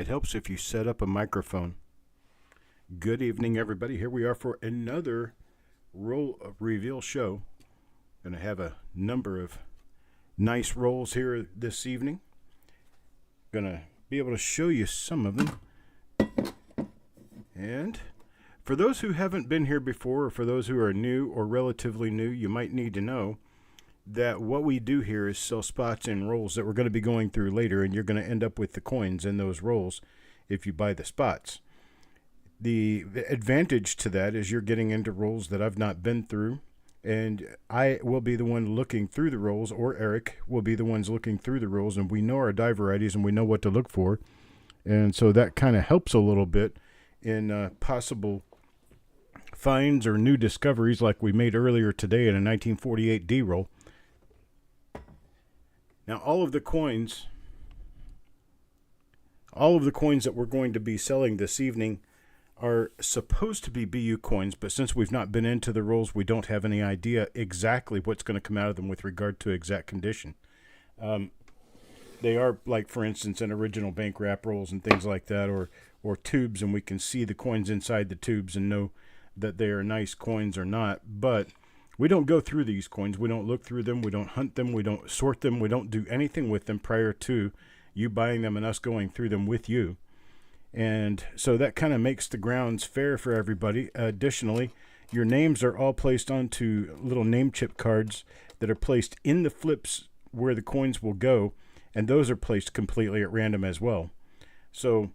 It helps if you set up a microphone. Good evening, everybody. Here we are for another roll reveal show. Going to have a number of nice rolls here this evening. Going to be able to show you some of them. And for those who haven't been here before, or for those who are new or relatively new, you might need to know that what we do here is sell spots and rolls that we're going to be going through later, and you're going to end up with the coins in those rolls if you buy the spots. The advantage to that is you're getting into rolls that I've not been through, and I will be the one looking through the rolls, or Eric will be the ones looking through the rolls, and we know our die varieties and we know what to look for. And so that kind of helps a little bit in possible finds or new discoveries like we made earlier today in a 1948 D roll. Now, all of the coins that we're going to be selling this evening are supposed to be BU coins, but since we've not been into the rolls, we don't have any idea exactly what's going to come out of them with regard to exact condition. They are, like, for instance, in original bank wrap rolls and things like that, or tubes, and we can see the coins inside the tubes and know that they are nice coins or not. But we don't go through these coins. We don't look through them. We don't hunt them. We don't sort them. We don't do anything with them prior to you buying them and us going through them with you. And so that kind of makes the grounds fair for everybody. Additionally, your names are all placed onto little name chip cards that are placed in the flips where the coins will go, and those are placed completely at random as well. So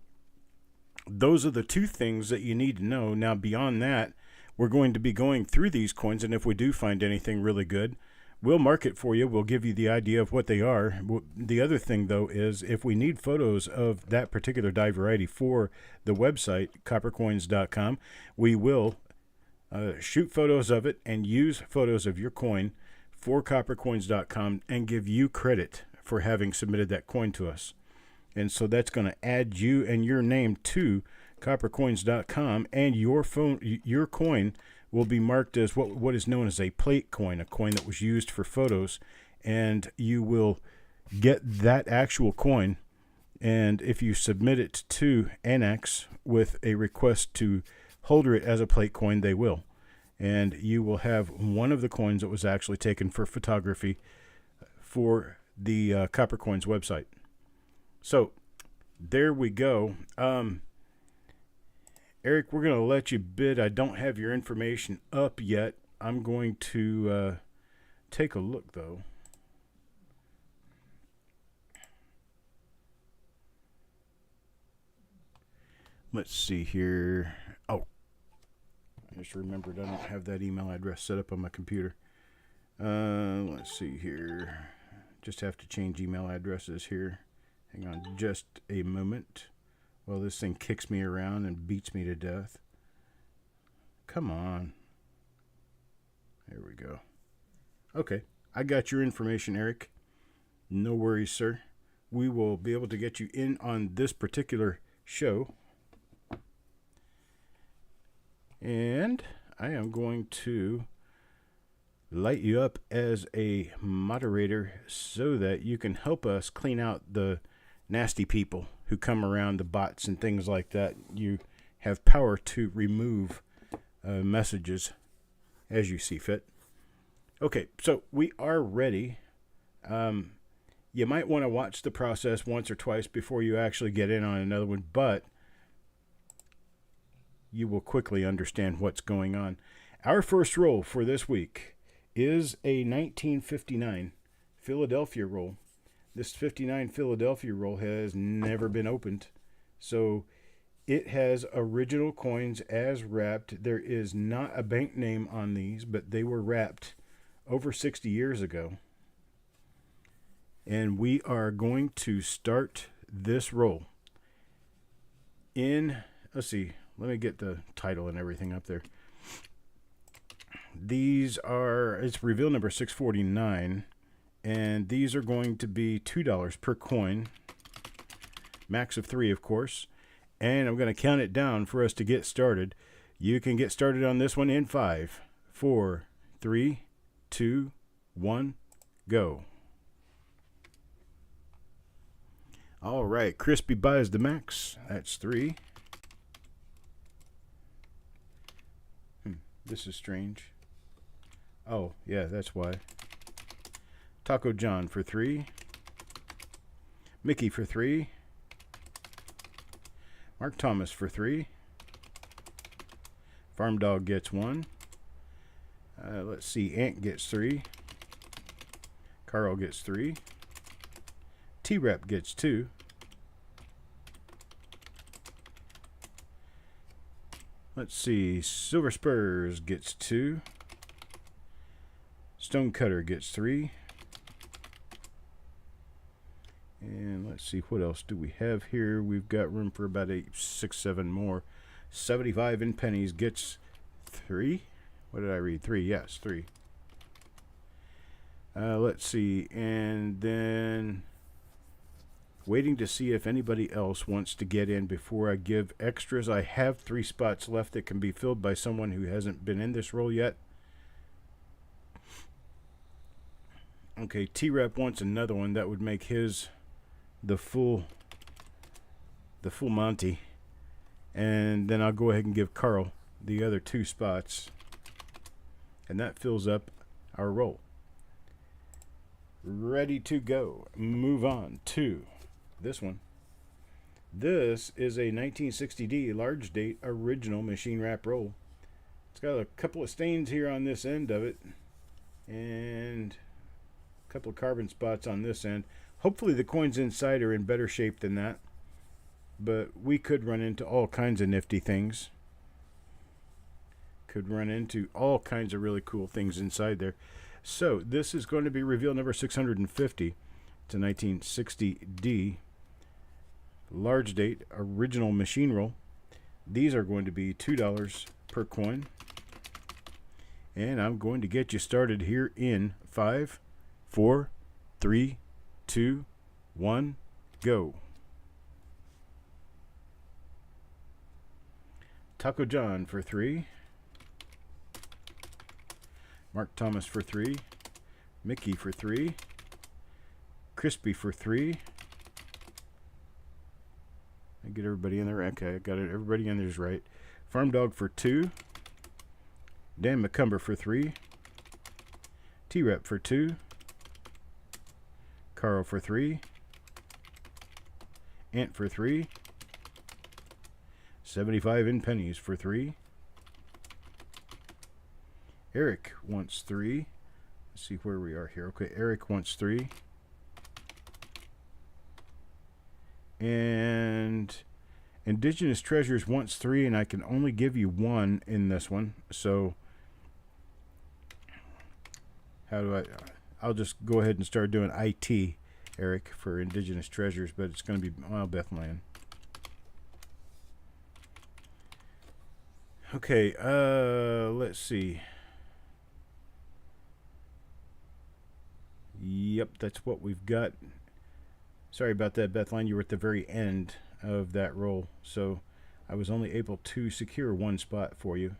those are the two things that you need to know. Now, beyond that, we're going to be going through these coins, and if we do find anything really good, we'll mark it for you. We'll give you the idea of what they are. The other thing, though, is if we need photos of that particular die variety for the website, coppercoins.com, we will shoot photos of it and use photos of your coin for coppercoins.com and give you credit for having submitted that coin to us. And so that's going to add you and your name to coppercoins.com, and your coin will be marked as what is known as a plate coin, a coin that was used for photos, and you will get that actual coin. And if you submit it to NX with a request to hold it as a plate coin, they will. And you will have one of the coins that was actually taken for photography for the Coppercoins website. So there we go. Eric, we're going to let you bid. I don't have your information up yet. I'm going to take a look, though. Let's see here. Oh, I just remembered I don't have that email address set up on my computer. Let's see here. Just have to change email addresses here. Hang on just a moment. Well, this thing kicks me around and beats me to death. Come on. There we go. Okay, I got your information, Eric. No worries, sir. We will be able to get you in on this particular show. And I am going to light you up as a moderator so that you can help us clean out the nasty people who come around, the bots and things like that. You have power to remove messages as you see fit. Okay, so we are ready. You might want to watch the process once or twice before you actually get in on another one, but you will quickly understand what's going on. Our first roll for this week is a 1959 Philadelphia roll. This 59 Philadelphia roll has never been opened, so it has original coins as wrapped. There is not a bank name on these, but they were wrapped over 60 years ago. And we are going to start this roll in, let's see, let me get the title and everything up there. These are, it's reveal number 649. And these are going to be $2 per coin. Max of 3, of course. And I'm going to count it down for us to get started. You can get started on this one in 5, 4, 3, 2, 1, go. All right, Crispy buys the max. That's 3. This is strange. Oh, yeah, that's why. Taco John for 3. Mickey for 3. Mark Thomas for 3. Farm Dog gets 1. Let's see, Ant gets 3. Carl gets 3. T-Rep gets 2. Let's see, Silver Spurs gets 2. Stonecutter gets 3. And let's see, what else do we have here? We've got room for about 8, 6, 7 more. 75 in pennies gets 3. What did I read? 3, yes, 3. Let's see, and then waiting to see if anybody else wants to get in before I give extras. I have 3 spots left that can be filled by someone who hasn't been in this roll yet. Okay, T-Rep wants another one. That would make his the full Monty. And then I'll go ahead and give Carl the other 2 spots. And that fills up our roll. Ready to go. Move on to this one. This is a 1960D large date original machine wrap roll. It's got a couple of stains here on this end of it. And a couple of carbon spots on this end. Hopefully the coins inside are in better shape than that. But we could run into all kinds of nifty things. Could run into all kinds of really cool things inside there. So this is going to be reveal number 650. It's a 1960D large date original machine roll. These are going to be $2 per coin. And I'm going to get you started here in 5, 4, 3, 2, 1, go. Taco John for 3. Mark Thomas for 3. Mickey for 3. Crispy for 3. I get everybody in there. Okay, I got it. Everybody in there's right. Farm Dog for 2. Dan McCumber for 3. T-Rep for 2. Carl for 3. Ant for 3. 75 in pennies for 3. Eric wants 3. Let's see where we are here. Okay, Eric wants 3. And Indigenous Treasures wants 3, and I can only give you 1 in this one. So how do I'll just go ahead and start doing IT, Eric, for Indigenous Treasures, but it's going to be, well, Bethlehem. Okay, let's see. Yep, that's what we've got. Sorry about that, Bethlehem. You were at the very end of that roll, so I was only able to secure 1 spot for you.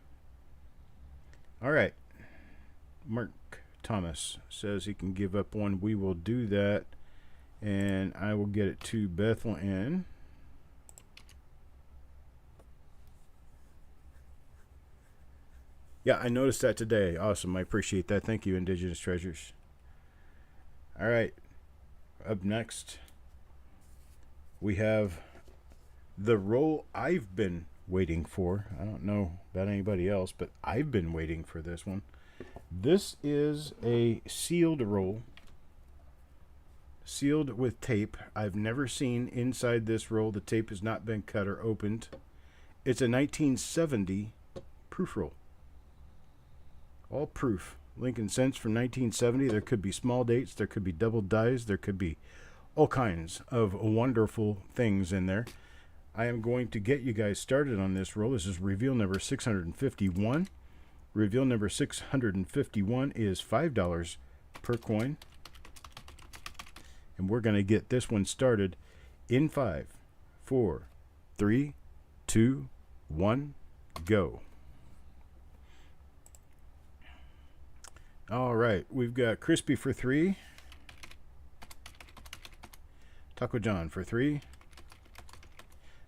All right. Mark Thomas says he can give up 1. We will do that, and I will get it to Bethlehem. Yeah, I noticed that today. Awesome. I appreciate that. Thank you, Indigenous Treasures. All right. Up next, we have the roll I've been waiting for. I don't know about anybody else, but I've been waiting for this one. This is a sealed roll. Sealed with tape. I've never seen inside this roll. The tape has not been cut or opened. It's a 1970 proof roll. All proof. Lincoln Cents from 1970. There could be small dates. There could be double dies. There could be all kinds of wonderful things in there. I am going to get you guys started on this roll. This is reveal number 651. Reveal number 651 is $5 per coin. And we're going to get this one started in 5, 4, 3, 2, 1, go. All right, we've got Crispy for 3. Taco John for 3.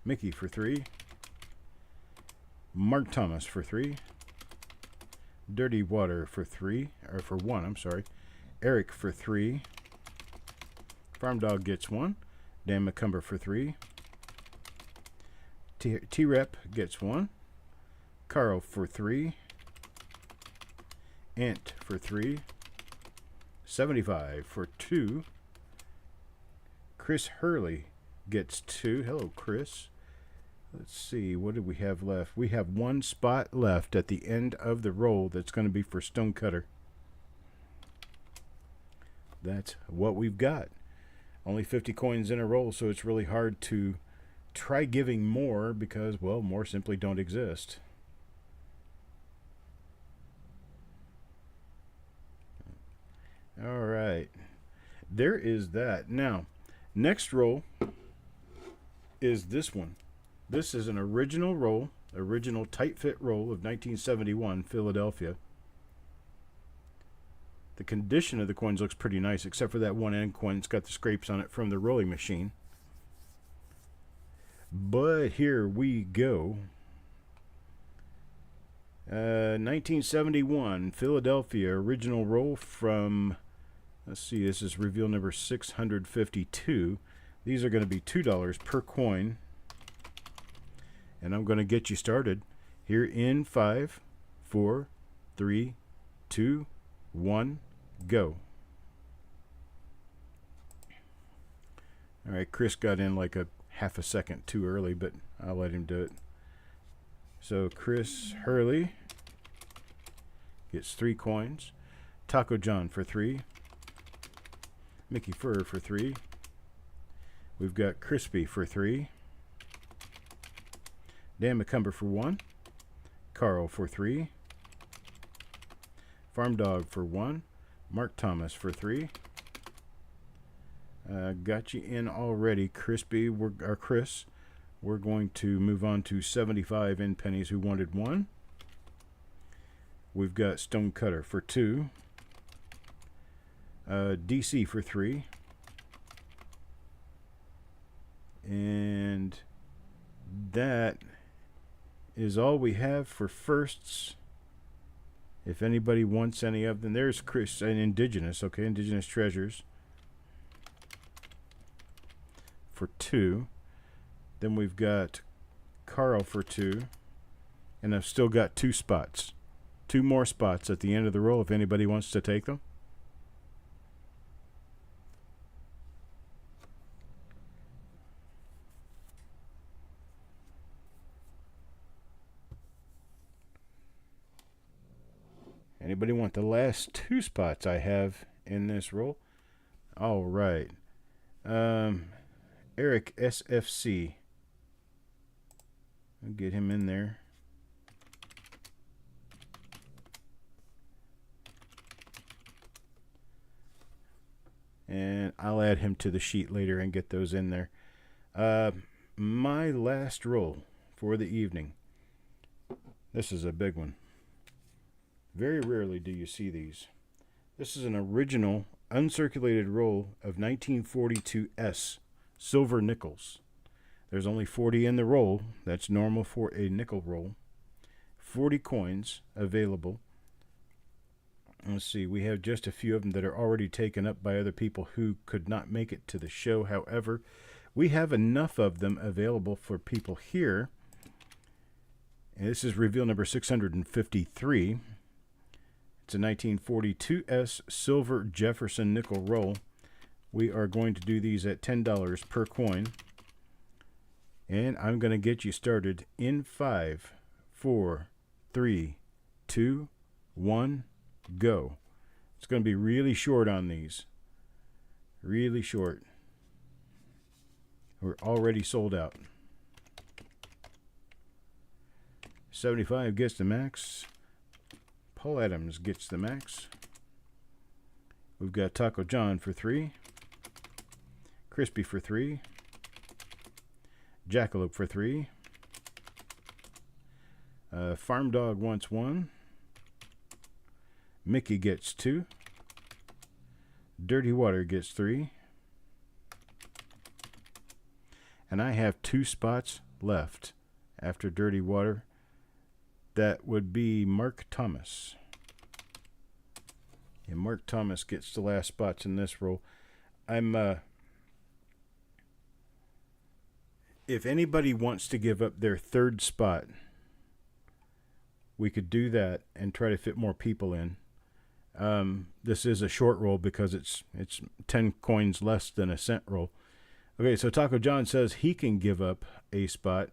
Mickey for 3. Mark Thomas for 3. Dirty Water for 3, or for 1, I'm sorry. Eric for 3. Farm Dog gets 1. Dan McCumber for 3. T-Rep gets 1. Carl for 3. Ant for 3. 75 for 2. Chris Hurley gets 2. Hello, Chris. Let's see, what do we have left? We have 1 spot left at the end of the roll that's going to be for Stonecutter. That's what we've got. Only 50 coins in a roll, so it's really hard to try giving more because, well, more simply don't exist. All right. There is that. Now, next roll is this one. This is an original roll, original tight fit roll of 1971, Philadelphia. The condition of the coins looks pretty nice, except for that one end coin. It's got the scrapes on it from the rolling machine. But here we go. 1971, Philadelphia, original roll from, let's see, this is reveal number 652. These are going to be $2 per coin. And I'm going to get you started here in 5, 4, 3, 2, 1, go. All right, Chris got in like a half a second too early, but I'll let him do it. So Chris Hurley gets 3 coins. Taco John for 3. Mickey Fur for 3. We've got Crispy for 3. Dan McCumber for 1. Carl for 3. Farm Dog for 1. Mark Thomas for 3. Got you in already, Crispy, or Chris. We're going to move on to 75 in pennies who wanted 1. We've got Stonecutter for 2. DC for 3. And that is all we have for firsts. If anybody wants any of them, there's Chris and Indigenous, okay, Indigenous Treasures for 2. Then we've got Carl for 2, and I've still got 2 spots, 2 more spots at the end of the roll if anybody wants to take them. Anybody want the last 2 spots I have in this roll? All right. Eric SFC. I'll get him in there. And I'll add him to the sheet later and get those in there. My last roll for the evening. This is a big one. Very rarely do you see these. This is an original uncirculated roll of 1942 silver nickels. There's only 40 in the roll. That's normal for a nickel roll. 40 coins available. Let's see, we have just a few of them that are already taken up by other people who could not make it to the show. However, we have enough of them available for people here. And this is reveal number 653. It's a 1942 silver Jefferson nickel roll. We are going to do these at $10 per coin. And I'm going to get you started in 5, 4, 3, 2, 1, go. It's going to be really short on these. Really short. We're already sold out. 75 gets the max. Paul Adams gets the max. We've got Taco John for 3. Crispy for 3. Jackalope for 3. Farm Dog wants 1. Mickey gets 2. Dirty Water gets 3. And I have 2 spots left after Dirty Water. That would be Mark Thomas. And Mark Thomas gets the last spots in this roll. If anybody wants to give up their 3rd spot, we could do that and try to fit more people in. This is a short roll because it's 10 coins less than a cent roll. Okay, so Taco John says he can give up a spot,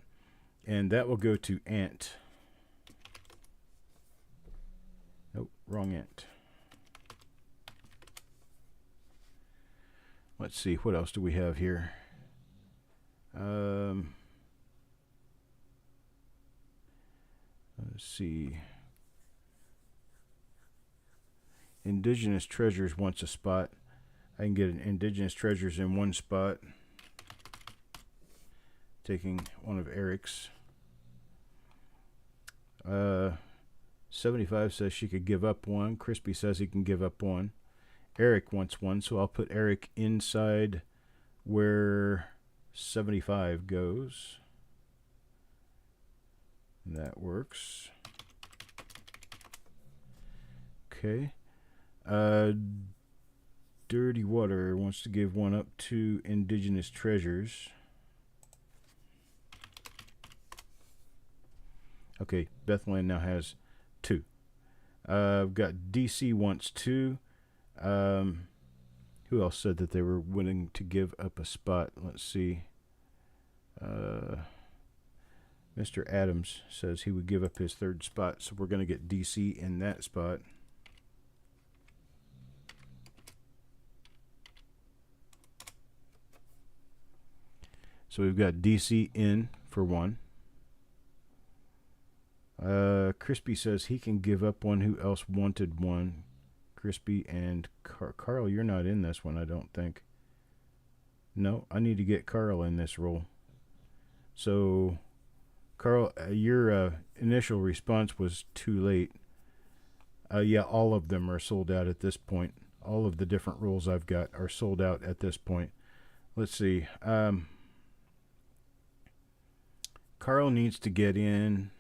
and that will go to Ant. Nope, wrong Ant. Let's see, what else do we have here? Let's see. Indigenous Treasures wants a spot. I can get an Indigenous Treasures in 1 spot. Taking one of Eric's. 75 says she could give up 1. Crispy says he can give up 1. Eric wants 1, so I'll put Eric inside where 75 goes. That works. Okay. Dirty Water wants to give 1 up to Indigenous Treasures. Okay, Bethlehem now has 2. I've got DC wants 2. Who else said that they were willing to give up a spot? Let's see. Mr. Adams says he would give up his 3rd spot, so we're going to get DC in that spot. So we've got DC in for 1. Crispy says he can give up 1. Who else wanted 1? Crispy and Carl, you're not in this one, I don't think. No, I need to get Carl in this roll. So, Carl, your initial response was too late. Yeah, all of them are sold out at this point. All of the different rolls I've got are sold out at this point. Let's see. Carl needs to get in.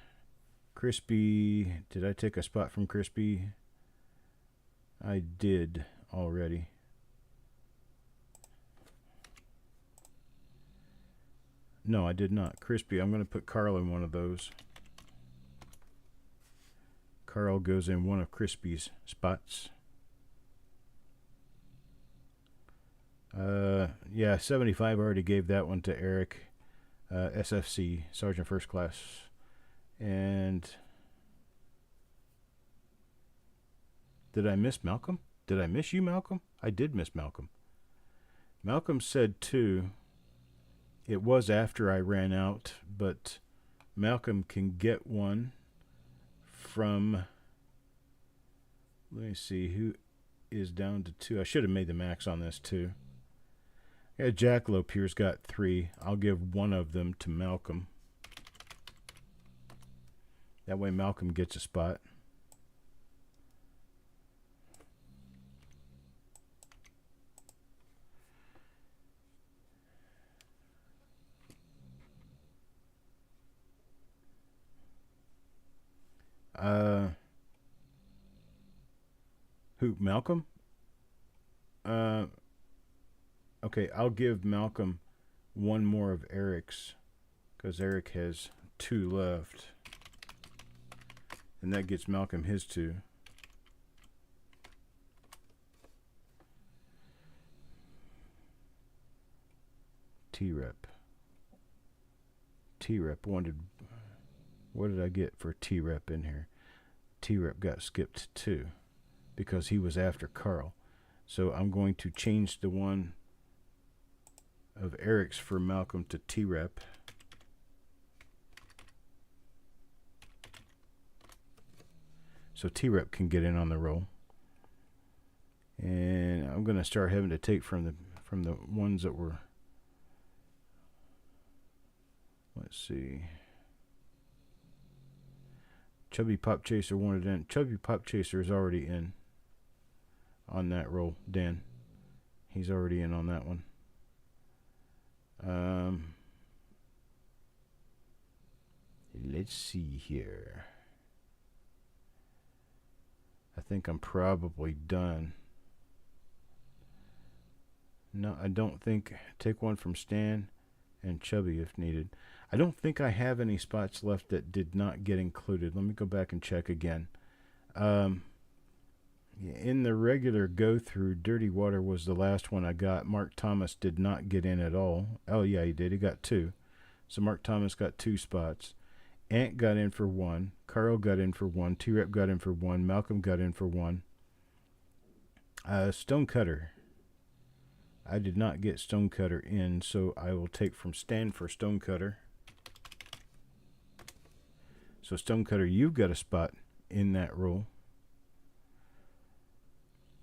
Crispy, did I take a spot from Crispy? I did already. No, I did not. Crispy, I'm going to put Carl in one of those. Carl goes in one of Crispy's spots. Yeah, 75 already gave that one to Eric. SFC, Sergeant First Class. And did I miss Malcolm? Did I miss you, Malcolm? I did miss Malcolm. Malcolm said 2. It was after I ran out, but Malcolm can get 1 from, let me see, who is down to 2. I should have made the max on this too. Yeah, Jackalope here's got 3. I'll give 1 of them to Malcolm. That way Malcolm gets a spot. Who, Malcolm? Okay, I'll give Malcolm 1 more of Eric's, because Eric has 2 left. And that gets Malcolm his 2. T-Rep. T-Rep wanted... What did I get for T-Rep in here? T-Rep got skipped too, because he was after Carl. So I'm going to change the one of Eric's for Malcolm to T-Rep. So T-Rep can get in on the roll. And I'm going to start having to take from the ones that were... Let's see. Chubby Pop Chaser wanted in. Chubby Pop Chaser is already in on that roll. Dan. He's already in on that one. Let's see here. I think I'm probably done. No, I don't think. Take one from Stan and Chubby if needed. I don't think I have any spots left that did not get included. Let me go back and check again. In the regular go-through, Dirty Water was the last one I got. Mark Thomas did not get in at all. Oh, yeah, he did. He got 2. So Mark Thomas got 2 spots. Ant got in for 1. Carl got in for 1. T-Rep got in for 1. Malcolm got in for 1. Stonecutter. I did not get Stonecutter in, so I will take from Stan for Stonecutter. So Stonecutter, you've got a spot in that roll.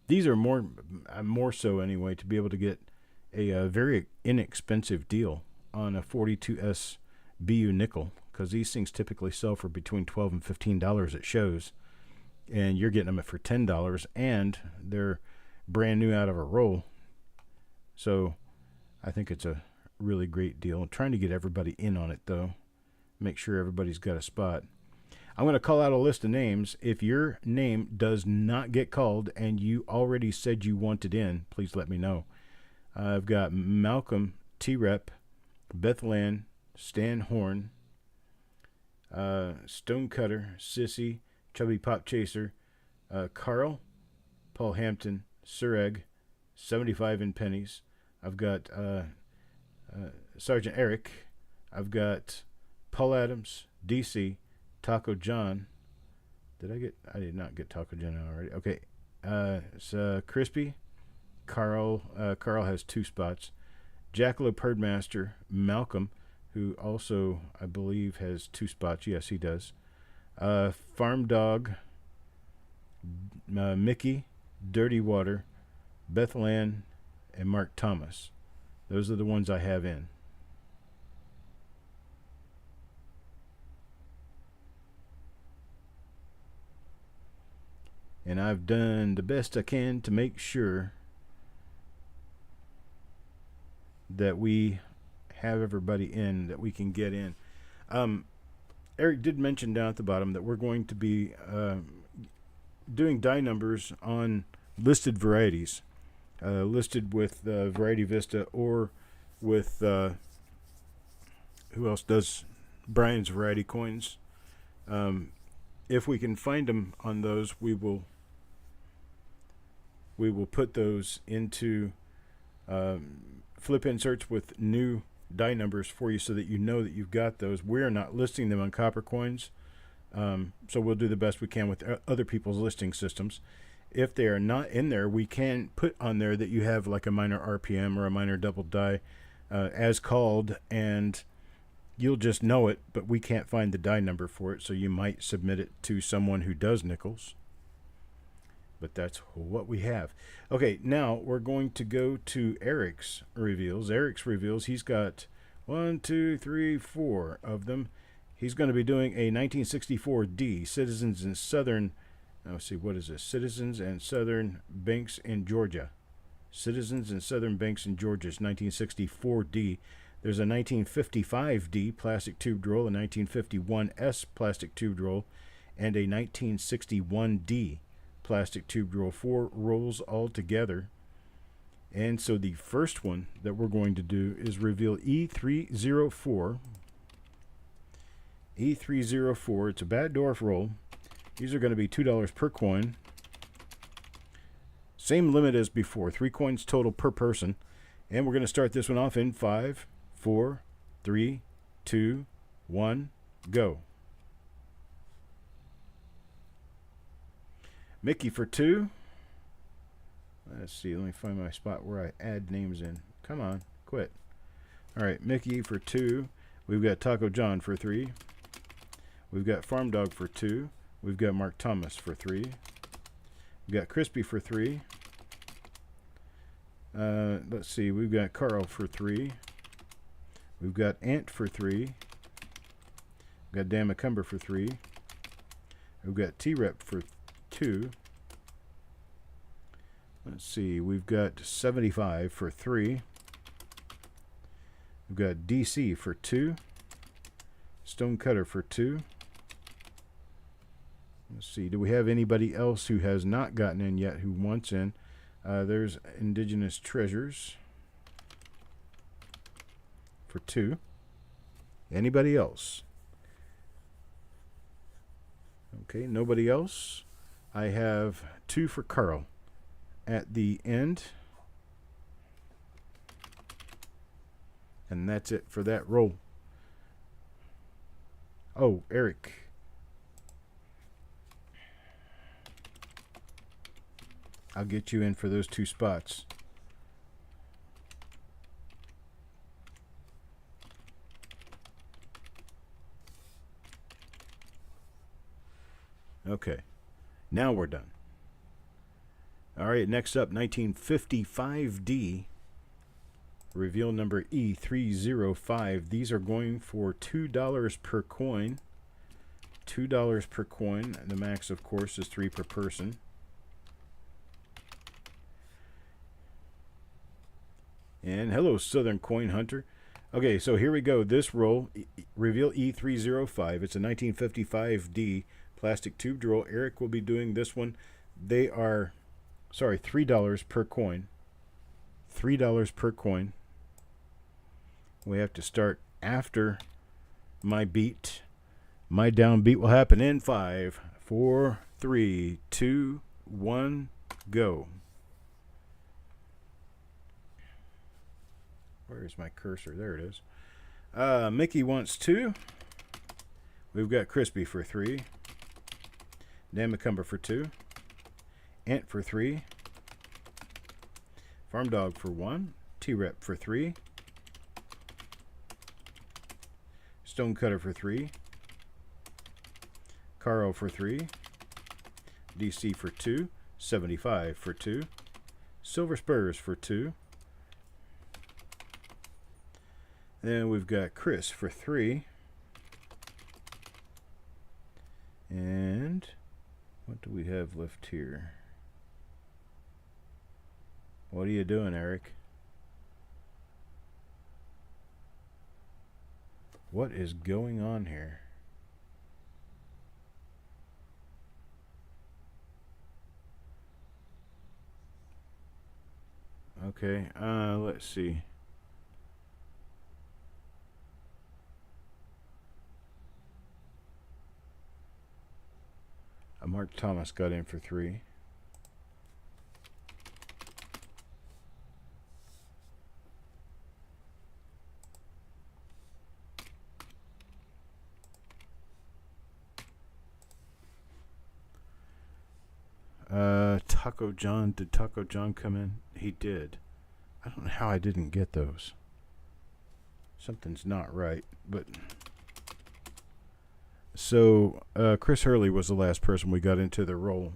These are more so anyway to be able to get a very inexpensive deal on a 42S BU nickel, because these things typically sell for between $12 and $15 at shows, and you're getting them for $10, and they're brand new out of a roll. So I think it's a really great deal. I'm trying to get everybody in on it, though. Make sure everybody's got a spot. I'm going to call out a list of names. If your name does not get called and you already said you wanted in, please let me know. I've got Malcolm, T-Rep, Bethland, Stan Horn, Stonecutter, Sissy, Chubby Pop Chaser, Carl, Paul Hampton, Sureg, 75 in pennies. I've got Sergeant Eric. I've got Paul Adams, DC, Taco John. I did not get Taco John already. Okay. It's Crispy. Carl has 2 spots. Jackalope Herdmaster, Malcolm, who also, I believe, has 2 spots. Yes, he does. Farm Dog, Mickey, Dirty Water, Bethland, and Mark Thomas. Those are the ones I have in. And I've done the best I can to make sure that we have everybody in that we can get in. Eric did mention down at the bottom that we're going to be doing die numbers on listed varieties, listed with Variety Vista or with who else does Brian's Variety Coins. If we can find them on those, we will put those into flip inserts with new die numbers for you so that you know that you've got those. We're not listing them on Coppercoins, so we'll do the best we can with other people's listing systems. If they are not in there, we can put on there that you have like a minor RPM or a minor double die as called, and you'll just know it, but we can't find the die number for it, so you might submit it to someone who does nickels. But that's what we have. Okay, now we're going to go to Eric's reveals. Eric's reveals, he's got 1, 2, 3, 4 of them. He's going to be doing a 1964D, Citizens in Southern, let's see, what is this? Citizens and Southern Banks in Georgia. Citizens and Southern Banks in Georgia's 1964D. There's a 1955D plastic tube roll, a 1951S plastic tube roll, and a 1961D plastic tube roll. 4 rolls all together. And so the first one that we're going to do is reveal E304. E304, it's a Bad Dwarf roll. These are going to be $2 per coin. Same limit as before, 3 coins total per person. And we're going to start this one off in 5, 4, 3, 2, 1, go. Mickey for 2. Let's see, let me find my spot where I add names in. Come on, quit. All right, Mickey for 2. We've got Taco John for 3. We've got Farm Dog for 2. We've got Mark Thomas for 3. We've got Crispy for 3. Let's see, we've got Carl for 3. We've got Ant for 3. We've got Dan McCumber for 3. We've got T-Rep for 2. Let's see, we've got 75 for 3. We've got DC for 2. Stonecutter for 2. Let's see. Do we have anybody else who has not gotten in yet who wants in? There's Indigenous Treasures for 2. Anybody else? Okay, nobody else. I have 2 for Carl at the end. And that's it for that roll. Oh, Eric. I'll get you in for those 2 spots. Okay. Now we're done. All right, next up, 1955D. Reveal number E305. These are going for $2 per coin. $2 per coin. The max, of course, is 3 per person. And hello, Southern Coin Hunter. Okay, so here we go. This roll, Reveal E305. It's a 1955D plastic tube draw. Eric will be doing this one. They are, $3 per coin. $3 per coin. We have to start after my beat. My downbeat will happen in 5, 4, 3, 2, 1, go. Where is my cursor? There it is. Mickey wants 2. We've got Crispy for 3. Dan McCumber for 2. Ant for 3. Farm Dog for 1. T-Rep for 3. Stonecutter for 3. Carl for 3. DC for 2. 75 for 2. Silver Spurs for 2. Then we've got Chris for 3. And what do we have left here? What are you doing, Eric? What is going on here? Okay, let's see. Mark Thomas got in for 3. Taco John, did Taco John come in? He did. I don't know how I didn't get those. Something's not right, but... So, Chris Hurley was the last person we got into the roll.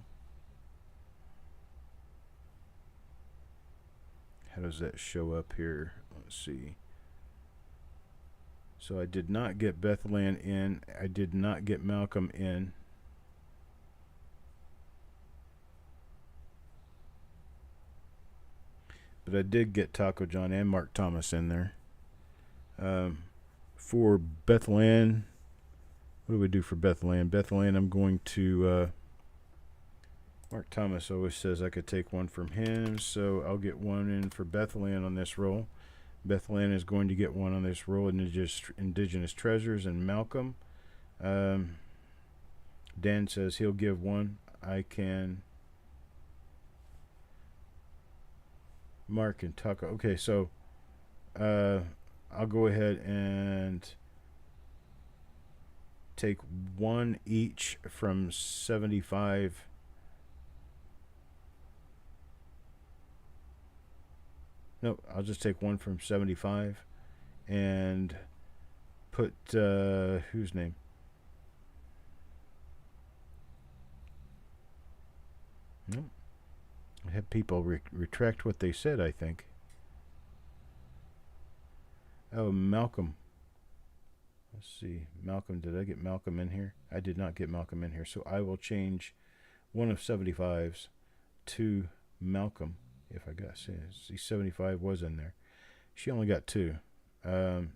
How does that show up here? Let's see. So I did not get Bethlehem in. I did not get Malcolm in. But I did get Taco John and Mark Thomas in there. For Bethlehem, what do we do for Bethlehem? Bethlehem, I'm going to... Mark Thomas always says I could take one from him, so I'll get one in for Bethlehem on this roll. Bethlehem is going to get one on this roll. Indigenous Treasures and Malcolm. Dan says he'll give one. I can... Mark and Taco. Okay, so I'll go ahead and take one each from 75. No, I'll just take one from 75 and put whose name? No. I had people retract what they said, I think. Oh, Malcolm. Let's see. Malcolm, did I get Malcolm in here? I did not get Malcolm in here, so I will change one of 75's to Malcolm. If I got, see, 75 was in there. She only got 2.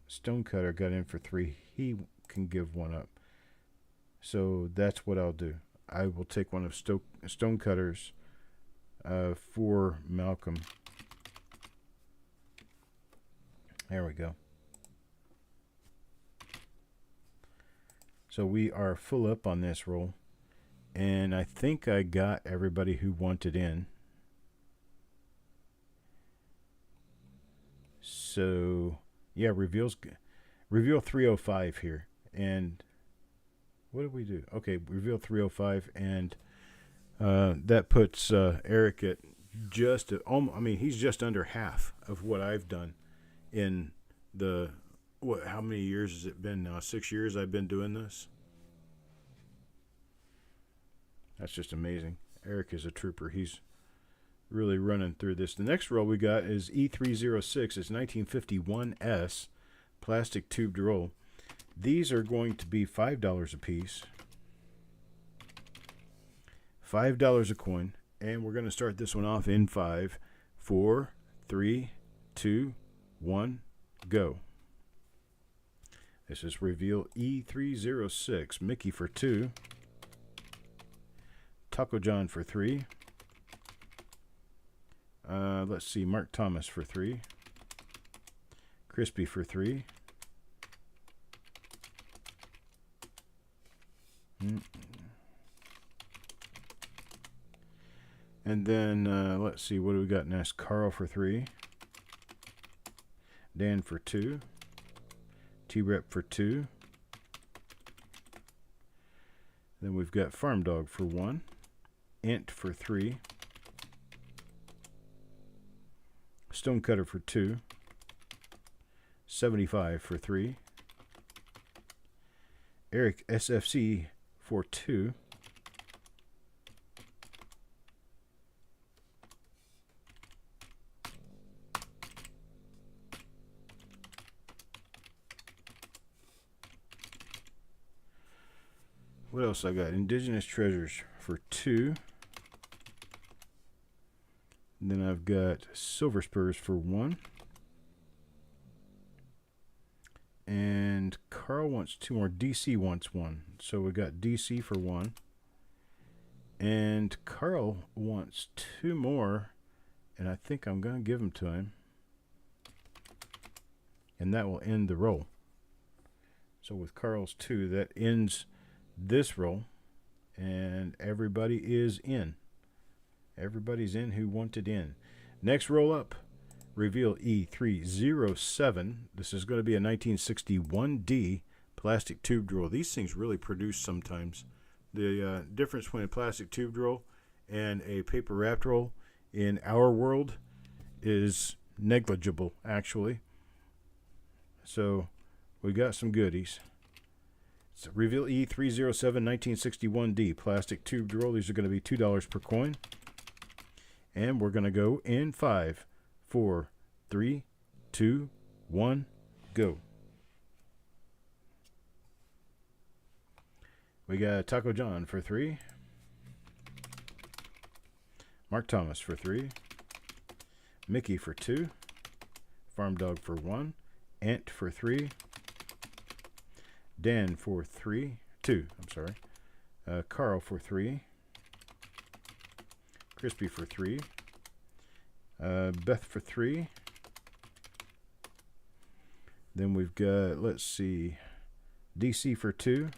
Stonecutter got in for 3. He can give one up. So that's what I'll do. I will take one of Stonecutter's for Malcolm. There we go. So we are full up on this roll. And I think I got everybody who wanted in. So, yeah, reveal 305 here. And what did we do? Okay, reveal 305. And that puts Eric at just, he's just under half of what I've done in the, how many years has it been now? 6 years I've been doing this. That's just amazing. Eric is a trooper. He's really running through this. The next roll we got is E306. It's 1951S plastic tubed roll. These are going to be $5 a piece. $5 a coin. And we're going to start this one off in 5, 4, 3, 2, 1, go. This is reveal E306. Mickey for 2. Taco John for 3. Let's see, Mark Thomas for 3. Crispy for 3. And then, let's see, what do we got next? Carl for 3. Dan for 2. T-Rep for 2. Then we've got Farm Dog for 1. Int for 3. Stonecutter for 2. 75 for 3. Eric SFC for 2. What else I got? Indigenous Treasures for 2. And then I've got Silver Spurs for 1. And Carl wants 2 more. DC wants 1. So we got DC for 1. And Carl wants 2 more. And I think I'm going to give them to him. And that will end the roll. So with Carl's 2, that ends this roll. And everybody is in. Everybody's in who wanted in. Next roll up, reveal E307. This is going to be a 1961D plastic tubed roll. These things really produce sometimes. The difference between a plastic tubed roll and a paper wrapped roll in our world is negligible, actually. So we got some goodies. So reveal E307 1961D plastic tubed roll. These are going to be $2 per coin. And we're going to go in 5, 4, 3, 2, 1, go. We got Taco John for 3. Mark Thomas for 3. Mickey for 2. Farm Dog for 1. Ant for 3. Dan for 2. I'm sorry. Carl for 3. Crispy for 3. Beth for 3. Then we've got, let's see, DC for 2.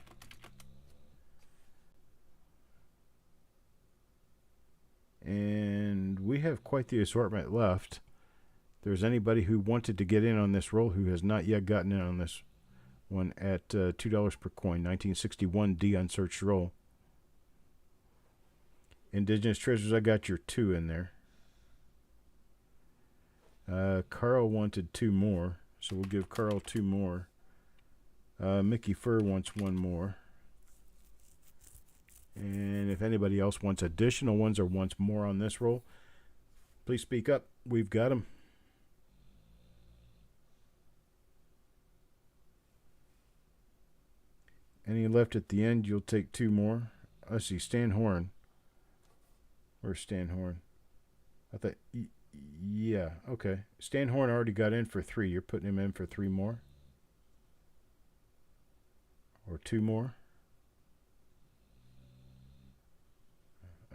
And we have quite the assortment left. If there's anybody who wanted to get in on this roll who has not yet gotten in on this one at $2 per coin, 1961D unsearched roll. Indigenous Treasures, I got your 2 in there. Carl wanted 2 more, so we'll give Carl 2 more. Mickey Fur wants 1 more. And if anybody else wants additional ones or wants more on this roll, please speak up. We've got them. Any left at the end, you'll take 2 more. I see Stan Horn. Where's Stan Horn? I thought, yeah, okay. Stan Horn already got in for 3. You're putting him in for 3 more? or 2 more.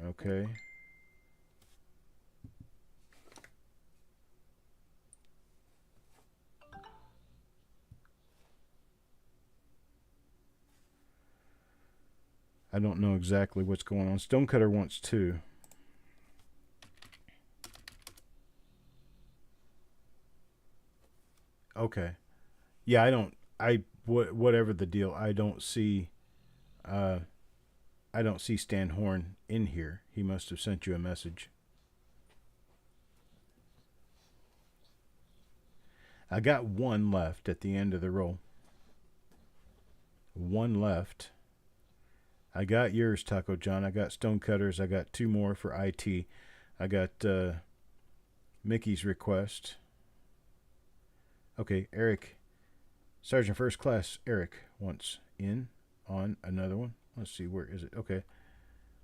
Okay. I don't know exactly what's going on. Stonecutter wants 2. Okay. Yeah, whatever the deal, I don't see Stan Horn in here. He must have sent you a message. I got 1 left at the end of the roll. 1 left. I got yours, Taco John. I got Stonecutters. I got 2 more for IT. I got Mickey's request. Okay, Eric. Sergeant First Class Eric wants in on another one. Let's see, where is it? Okay.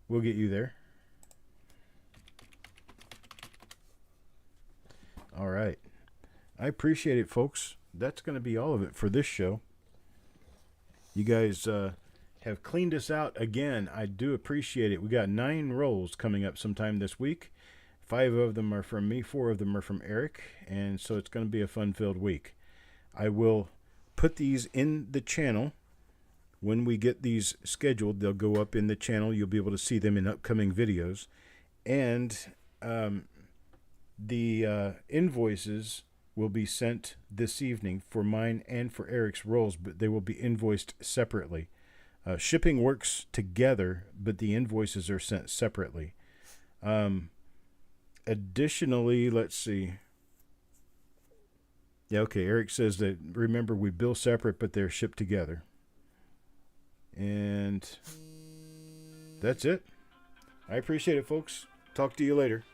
We'll get you there. All right. I appreciate it, folks. That's going to be all of it for this show. You guys have cleaned us out again. I do appreciate it. We got 9 rolls coming up sometime this week. 5 of them are from me. 4 of them are from Eric. And so it's going to be a fun-filled week. I will put these in the channel. When we get these scheduled, they'll go up in the channel. You'll be able to see them in upcoming videos. And the invoices will be sent this evening for mine and for Eric's rolls, but they will be invoiced separately. Shipping works together, but the invoices are sent separately. Additionally, let's see. Yeah, okay, Eric says that, remember, we bill separate, but they're shipped together. And that's it. I appreciate it, folks. Talk to you later.